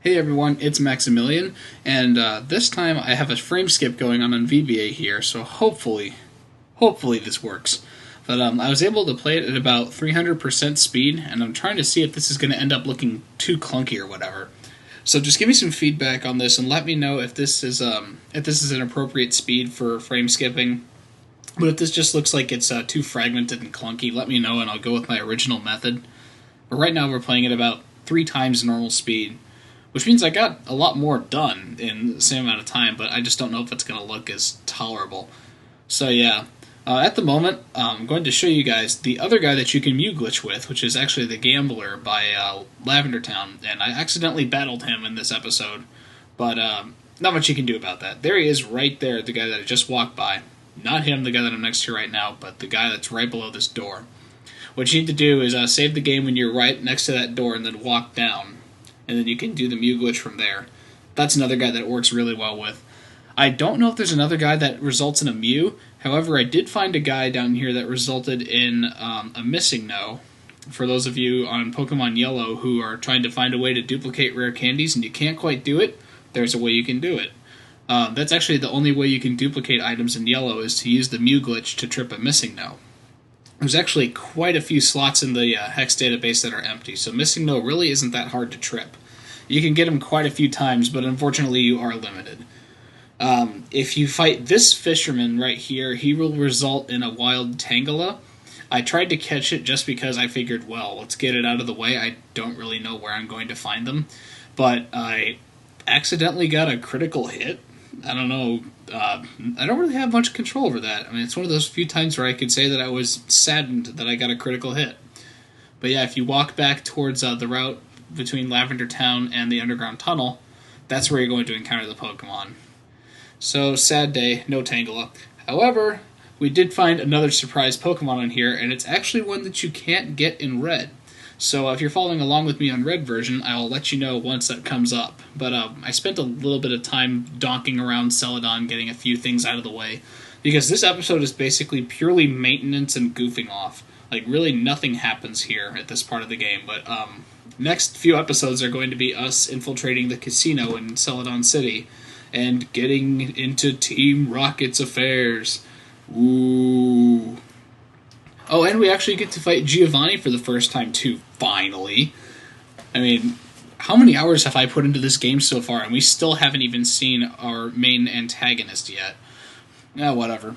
Hey everyone, it's Maximilian, and this time I have a frame skip going on VBA here, so hopefully this works. But I was able to play it at about 300% speed, and I'm trying to see if this is going to end up looking too clunky or whatever. So just give me some feedback on this, and let me know if this is an appropriate speed for frame skipping. But if this just looks like it's too fragmented and clunky, let me know, and I'll go with my original method. But right now we're playing at about 3 times normal speed, which means I got a lot more done in the same amount of time, but I just don't know if it's going to look as tolerable. So yeah, at the moment, I'm going to show you guys the other guy that you can Mew glitch with, which is actually the Gambler by Lavender Town, and I accidentally battled him in this episode, but not much you can do about that. There he is right there, the guy that I just walked by. Not him, the guy that I'm next to right now, but the guy that's right below this door. What you need to do is save the game when you're right next to that door and then walk down. And then you can do the Mew glitch from there. That's another guy that works really well with. I don't know if there's another guy that results in a Mew. However, I did find a guy down here that resulted in a missing no. For those of you on Pokemon Yellow who are trying to find a way to duplicate rare candies and you can't quite do it, there's a way you can do it. That's actually the only way you can duplicate items in Yellow is to use the Mew glitch to trip a missing no. There's actually quite a few slots in the Hex database that are empty, so missing no really isn't that hard to trip. You can get him quite a few times, but unfortunately you are limited. If you fight this fisherman right here, he will result in a wild Tangela. I tried to catch it just because I figured, well, let's get it out of the way. I don't really know where I'm going to find them, but I accidentally got a critical hit. I don't know. I don't really have much control over that. I mean, it's one of those few times where I could say that I was saddened that I got a critical hit. But yeah, if you walk back towards the route between Lavender Town and the underground tunnel, that's where you're going to encounter the Pokemon. So, sad day, no Tangela. However, we did find another surprise Pokemon in here, and it's actually one that you can't get in Red. So if you're following along with me on Red version, I'll let you know once that comes up. But I spent a little bit of time donking around Celadon, getting a few things out of the way, because this episode is basically purely maintenance and goofing off. Like, really nothing happens here at this part of the game, but next few episodes are going to be us infiltrating the casino in Celadon City and getting into Team Rocket's affairs. Ooh. Oh, and we actually get to fight Giovanni for the first time, too, finally. I mean, how many hours have I put into this game so far, and we still haven't even seen our main antagonist yet? Whatever.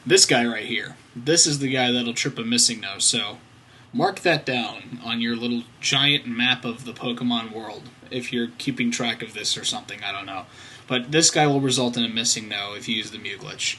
This guy right here. This is the guy that'll trip a missing no, so mark that down on your little giant map of the Pokemon world, if you're keeping track of this or something, I don't know. But this guy will result in a missing no if you use the Mew glitch.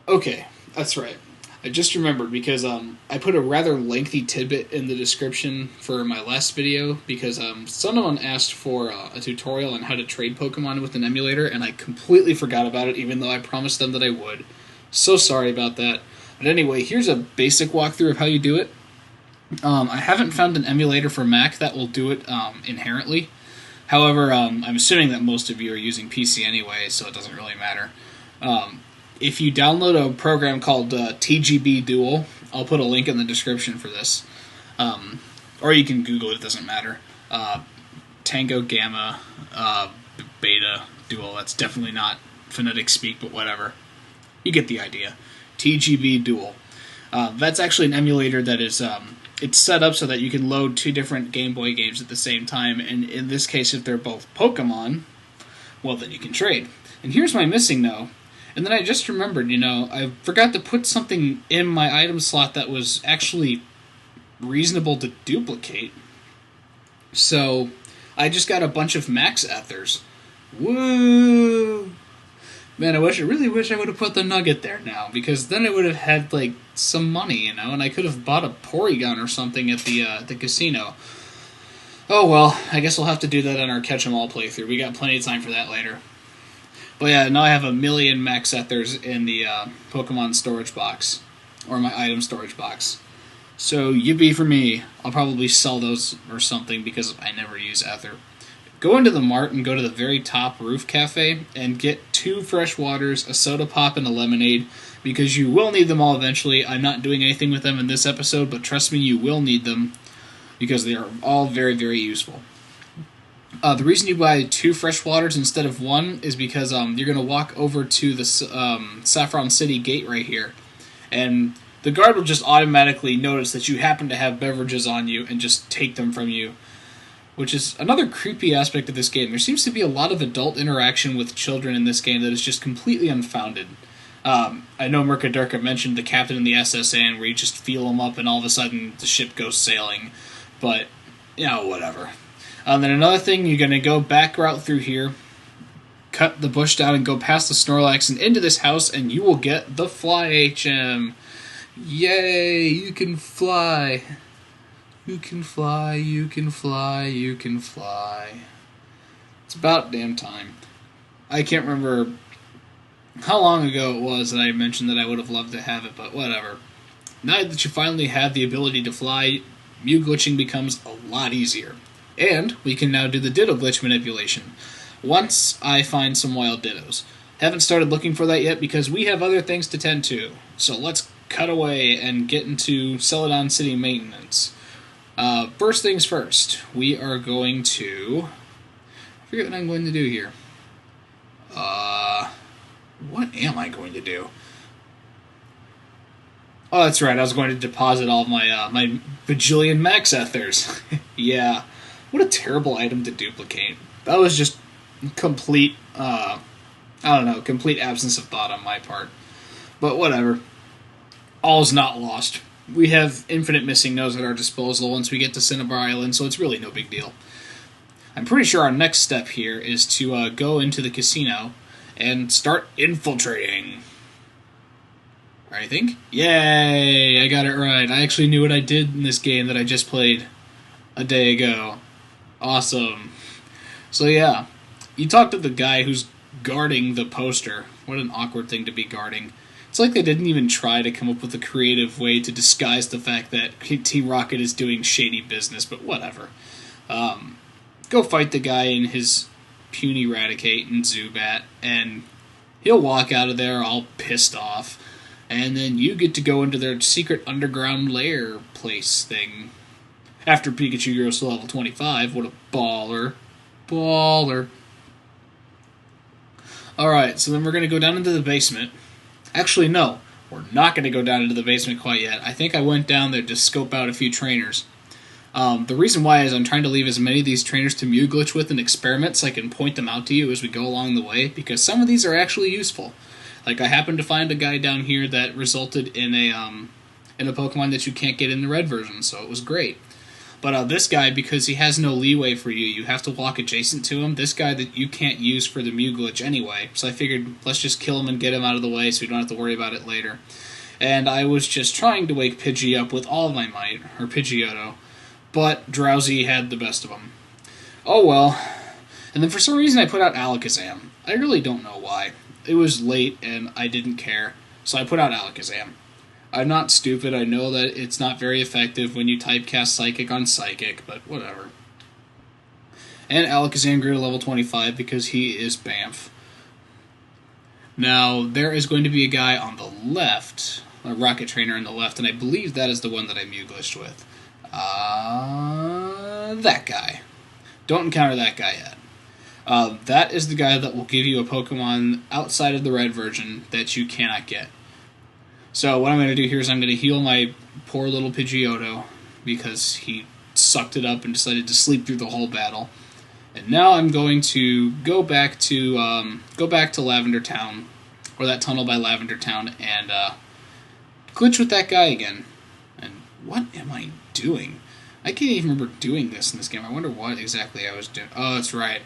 Okay. That's right. I just remembered because I put a rather lengthy tidbit in the description for my last video because someone asked for a tutorial on how to trade Pokemon with an emulator, and I completely forgot about it even though I promised them that I would. So sorry about that. But anyway, here's a basic walkthrough of how you do it. I haven't found an emulator for Mac that will do it inherently. However, I'm assuming that most of you are using PC anyway, so it doesn't really matter. If you download a program called TGB Dual, I'll put a link in the description for this. Or you can Google it, it doesn't matter. Tango, Gamma, Beta, Dual, that's definitely not phonetic speak, but whatever. You get the idea. TGB Dual. That's actually an emulator that is, it's set up so that you can load 2 different Game Boy games at the same time, and in this case, if they're both Pokemon, well, then you can trade. And here's my missing no. And then I just remembered, I forgot to put something in my item slot that was actually reasonable to duplicate. So, I just got a bunch of Max Ethers. Woo! Man, I really wish I would have put the Nugget there now, because then I would have had, some money, and I could have bought a Porygon or something at the casino. Oh well, I guess we'll have to do that on our Catch-em-all playthrough. We got plenty of time for that later. But yeah, now I have 1,000,000 Max Ethers in the Pokemon storage box, or my item storage box. So, yippee for me. I'll probably sell those or something because I never use Ether. Go into the mart and go to the very top roof cafe and get 2 fresh waters, a soda pop, and a lemonade, because you will need them all eventually. I'm not doing anything with them in this episode, but trust me, you will need them. because they are all very, very useful. The reason you buy 2 fresh waters instead of 1 is because you're going to walk over to the Saffron City gate right here, and the guard will just automatically notice that you happen to have beverages on you and just take them from you, which is another creepy aspect of this game. There seems to be a lot of adult interaction with children in this game that is just completely unfounded. I know Mercadurka mentioned the captain in the SSN, where you just feel him up and all of a sudden the ship goes sailing, but, whatever. Then another thing, you're going to go back route through here, cut the bush down and go past the Snorlax and into this house, and you will get the Fly HM. Yay, you can fly. You can fly, you can fly, you can fly. It's about damn time. I can't remember how long ago it was that I mentioned that I would have loved to have it, but whatever. Now that you finally have the ability to fly, Mew glitching becomes a lot easier. And we can now do the Ditto glitch manipulation, once I find some wild Dittos. Haven't started looking for that yet because we have other things to tend to. So let's cut away and get into Celadon City maintenance. First things first, we are going to... I forget what I'm going to do here. What am I going to do? Oh, that's right, I was going to deposit all of my, my bajillion max ethers. Yeah. What a terrible item to duplicate. That was just complete, complete absence of thought on my part. But whatever. All's not lost. We have infinite missing nodes at our disposal once we get to Cinnabar Island, so it's really no big deal. I'm pretty sure our next step here is to go into the casino and start infiltrating. I think? Yay! I got it right. I actually knew what I did in this game that I just played a day ago. Awesome. So yeah, you talk to the guy who's guarding the poster. What an awkward thing to be guarding. It's like they didn't even try to come up with a creative way to disguise the fact that Team Rocket is doing shady business, but whatever. Go fight the guy in his puny Raticate and Zubat, and he'll walk out of there all pissed off, and then you get to go into their secret underground lair place thing. After Pikachu grows to level 25, what a baller. Baller. Alright, so then we're going to go down into the basement. Actually, no, we're not going to go down into the basement quite yet. I think I went down there to scope out a few trainers. The reason why is I'm trying to leave as many of these trainers to Mew glitch with and experiment so I can point them out to you as we go along the way, because some of these are actually useful. Like, I happened to find a guy down here that resulted in a Pokemon that you can't get in the red version, so it was great. But this guy, because he has no leeway for you, you have to walk adjacent to him. This guy that you can't use for the Mew glitch anyway. So I figured, let's just kill him and get him out of the way so we don't have to worry about it later. And I was just trying to wake Pidgey up with all of my might, or Pidgeotto, but Drowsy had the best of them. Oh well. And then for some reason I put out Alakazam. I really don't know why. It was late and I didn't care, so I put out Alakazam. I'm not stupid, I know that it's not very effective when you typecast Psychic on Psychic, but whatever. And Alakazam grew to level 25 because he is Bamf. Now, there is going to be a guy on the left, a Rocket Trainer on the left, and I believe that is the one that I Mew glitched with. That guy. Don't encounter that guy yet. That is the guy that will give you a Pokemon outside of the red version that you cannot get. So what I'm going to do here is I'm going to heal my poor little Pidgeotto because he sucked it up and decided to sleep through the whole battle. And now I'm going to go back to Lavender Town, or that tunnel by Lavender Town, and glitch with that guy again. And what am I doing? I can't even remember doing this in this game. I wonder what exactly I was doing. Oh, that's right.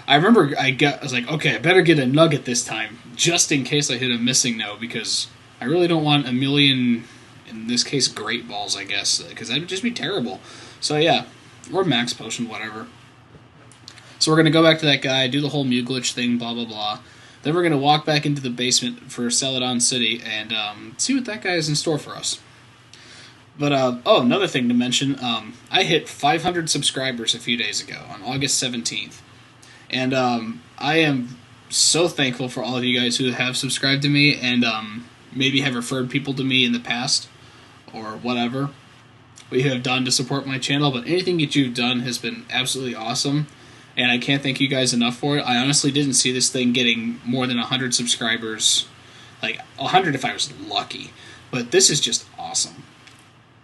I remember I was like, okay, I better get a nugget this time, just in case I hit a missing no, because I really don't want a million, in this case, Great Balls, I guess, because that would just be terrible. So yeah, or Max Potion, whatever. So we're going to go back to that guy, do the whole Mew glitch thing, blah, blah, blah. Then we're going to walk back into the basement for Celadon City and see what that guy has in store for us. But, another thing to mention, I hit 500 subscribers a few days ago, on August 17th. And I am so thankful for all of you guys who have subscribed to me and maybe have referred people to me in the past, or whatever. what you have done to support my channel, but anything that you've done has been absolutely awesome, and I can't thank you guys enough for it. I honestly didn't see this thing getting more than 100 subscribers, like 100 if I was lucky, but this is just awesome.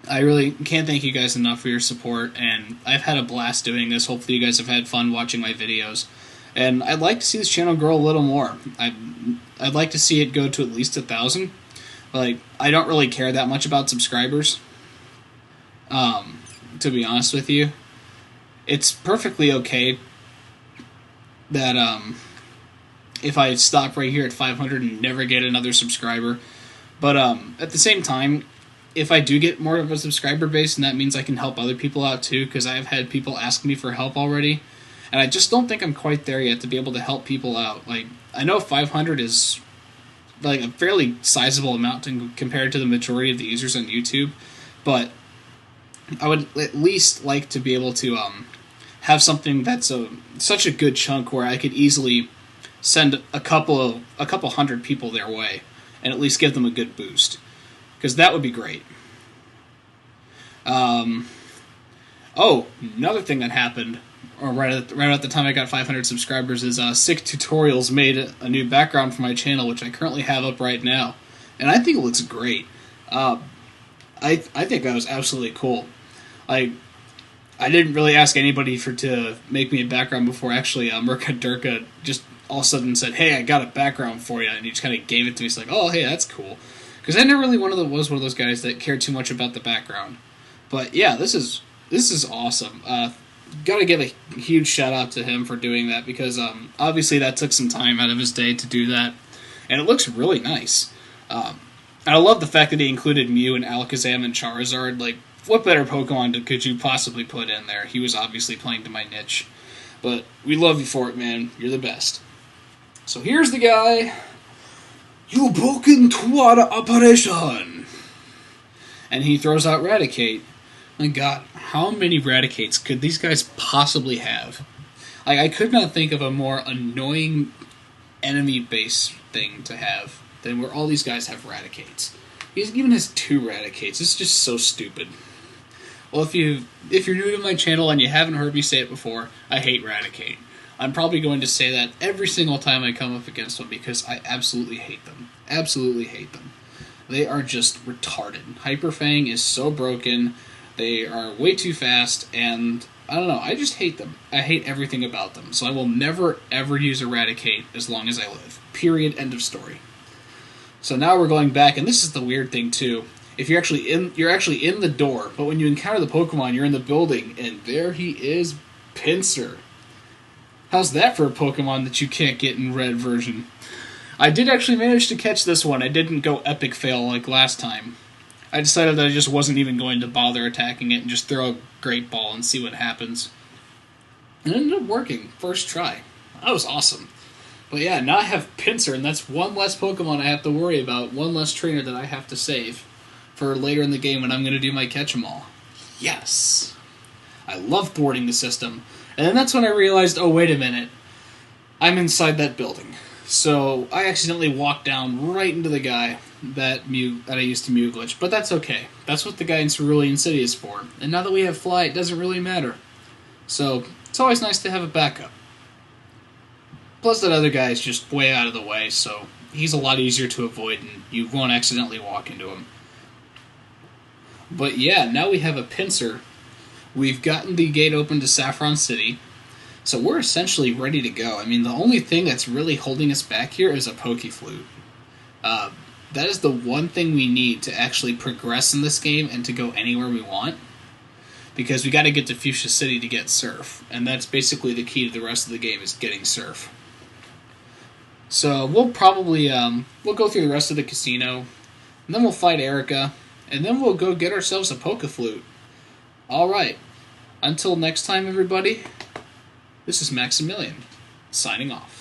I really can't thank you guys enough for your support, and I've had a blast doing this. Hopefully you guys have had fun watching my videos, and I'd like to see this channel grow a little more. I'd like to see it go to at least 1,000. Like, I don't really care that much about subscribers, to be honest with you. It's perfectly okay that if I stop right here at 500 and never get another subscriber, but at the same time, if I do get more of a subscriber base, and that means I can help other people out too, because I've had people ask me for help already, and I just don't think I'm quite there yet to be able to help people out. Like, I know 500 is like a fairly sizable amount compared to the majority of the users on YouTube, but I would at least like to be able to have something that's such a good chunk where I could easily send a couple hundred people their way and at least give them a good boost, because that would be great. Oh, another thing that happened, or right at the time I got 500 subscribers, is Sick Tutorials made a new background for my channel, which I currently have up right now, and I think it looks great. I think that was absolutely cool. I didn't really ask anybody to make me a background before. Actually, Murka Durka just all of a sudden said, "Hey, I got a background for you," and he just kind of gave it to me. It's like, "Oh, hey, that's cool," because I never really was one of those guys that cared too much about the background. But yeah, this is awesome. Gotta give a huge shout out to him for doing that, because obviously that took some time out of his day to do that, and it looks really nice. And I love the fact that he included Mew and Alakazam and Charizard. Like, what better Pokemon could you possibly put in there? He was obviously playing to my niche, but we love you for it, man. You're the best. So here's the guy. You broken toward operation, and he throws out Raticate. My God, how many Raticates could these guys possibly have? Like, I could not think of a more annoying enemy-based thing to have than where all these guys have Raticates. He even has 2 Raticates. It's just so stupid. Well, if you're new to my channel and you haven't heard me say it before, I hate Raticate. I'm probably going to say that every single time I come up against one, because I absolutely hate them. Absolutely hate them. They are just retarded. Hyper Fang is so broken. They are way too fast, and I don't know, I just hate them. I hate everything about them, so I will never, ever use Eradicate as long as I live. Period, end of story. So now we're going back, and this is the weird thing, too. If you're actually in the door, but when you encounter the Pokemon, you're in the building, and there he is, Pinsir. How's that for a Pokemon that you can't get in red version? I did actually manage to catch this one. I didn't go epic fail like last time. I decided that I just wasn't even going to bother attacking it and just throw a Great Ball and see what happens. And it ended up working. First try. That was awesome. But yeah, now I have Pinsir, and that's one less Pokemon I have to worry about. One less trainer that I have to save for later in the game when I'm going to do my catch-em-all. Yes! I love thwarting the system. And then that's when I realized, oh, wait a minute. I'm inside that building. So I accidentally walked down right into the guy that I used to Mew glitch, but that's okay. That's what the guy in Viridian City is for. And now that we have Fly, it doesn't really matter. So it's always nice to have a backup. Plus that other guy is just way out of the way, so he's a lot easier to avoid and you won't accidentally walk into him. But yeah, now we have a Pinsir. We've gotten the gate open to Saffron City, so we're essentially ready to go. I mean, the only thing that's really holding us back here is a Pokeflute. That is the one thing we need to actually progress in this game and to go anywhere we want, because we got to get to Fuchsia City to get Surf, and that's basically the key to the rest of the game, is getting Surf. So we'll probably we'll go through the rest of the casino, and then we'll fight Erica, and then we'll go get ourselves a Pokeflute. Alright, until next time everybody, this is Maximilian, signing off.